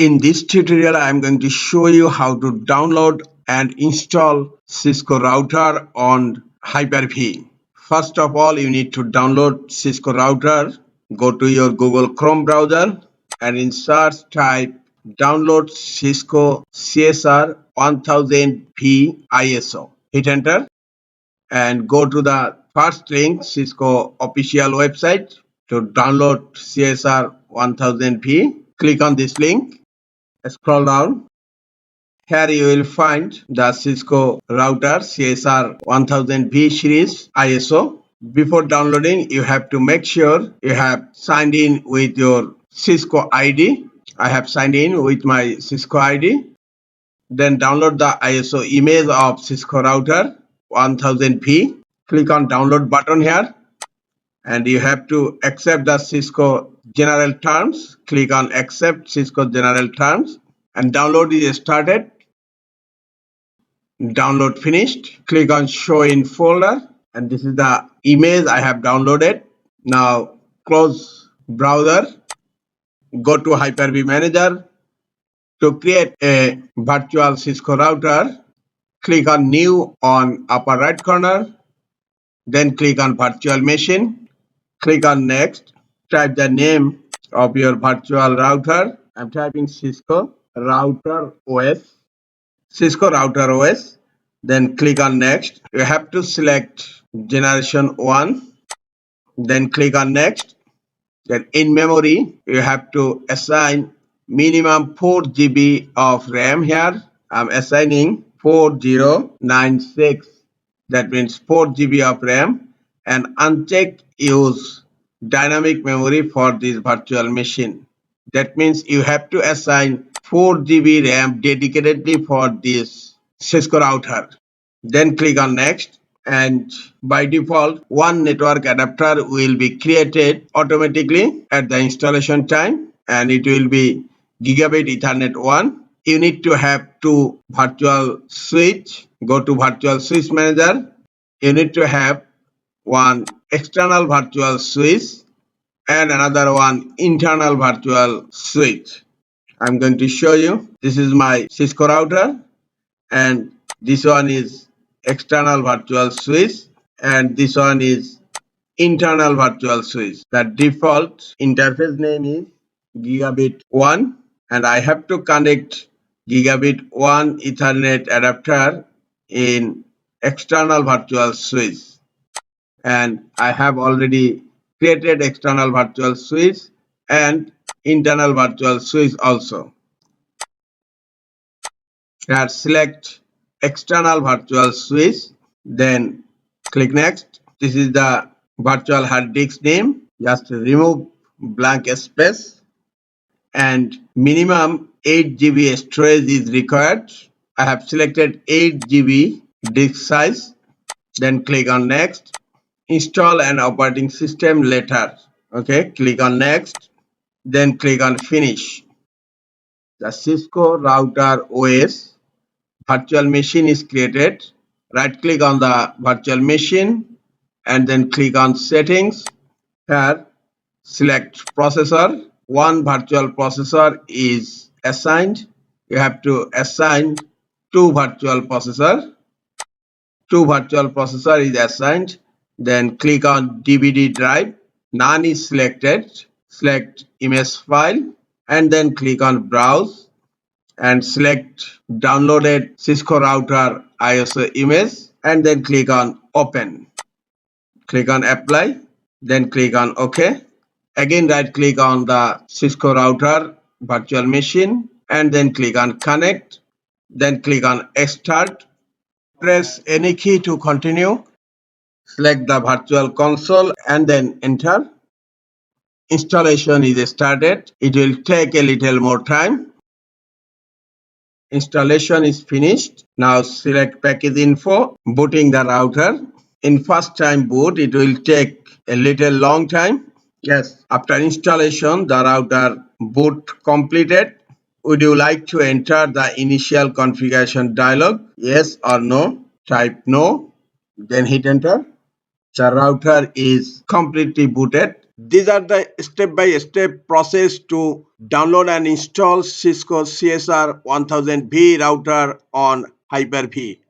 In this tutorial, I am going to show you how to download and install Cisco router on Hyper-V. First of all, you need to download Cisco router. Go to your Google Chrome browser and in search type download Cisco CSR 1000v ISO. Hit enter and go to the first link, Cisco official website, to download CSR 1000v. Click on this link. Scroll down. Here you will find the Cisco router CSR 1000v series ISO. Before downloading, you have to make sure you have signed in with your Cisco ID. I have signed in with my Cisco ID. Then download the ISO image of Cisco router 1000v. Click on download button here and you have to accept the Cisco general terms. Click on accept Cisco general terms and download is started. Download finished. Click on show in folder and this is the image I have downloaded. Now close browser, go to Hyper-V manager. To create a virtual Cisco router, click on new on upper right corner, then click on virtual machine, click on next, type the name of your virtual router. I'm typing Cisco router OS. Cisco router OS. Then click on next. You have to select generation 1. Then click on next. Then in memory, you have to assign minimum 4 GB of RAM here. I'm assigning 4096. That means 4 GB of RAM and uncheck use dynamic memory for this virtual machine. That means you have to assign 4 GB RAM dedicatedly for this Cisco router. Then click on next and by default one network adapter will be created automatically at the installation time and it will be gigabit Ethernet 1. You need to have two virtual switch. Go to virtual switch manager. You need to have one external virtual switch and another one internal virtual switch. I'm going to show you. This is my Cisco router and this one is external virtual switch and this one is internal virtual switch. The default interface name is gigabit 1 and I have to connect gigabit 1 Ethernet adapter in external virtual switch and I have already created external virtual switch and internal virtual switch also. Here select external virtual switch, then click next. This is the virtual hard disk name. Just remove blank space and minimum 8 GB storage is required. I have selected 8 GB disk size. Then click on next. Install an operating system later. Okay, click on next. Then click on finish. The Cisco router OS virtual machine is created. Right click on the virtual machine and then click on settings. Here select processor. One virtual processor is assigned. You have to assign two virtual processor. Two virtual processor is assigned. Then click on DVD drive. None is selected. Select image file and then click on browse and select downloaded Cisco router ISO image and then click on open. Click on apply, then click on OK. Again right click on the Cisco router virtual machine and then click on connect. Then click on start. Press any key to continue. Select the virtual console and then enter. Installation is started. It will take a little more time. Installation is finished. Now select package info, booting the router. In first time boot, it will take a little long time. Yes, after installation, the router boot completed. Would you like to enter the initial configuration dialog? Yes or no? Type no, then hit enter. The router is completely booted. These are the step-by-step process to download and install Cisco CSR 1000v router on Hyper-V.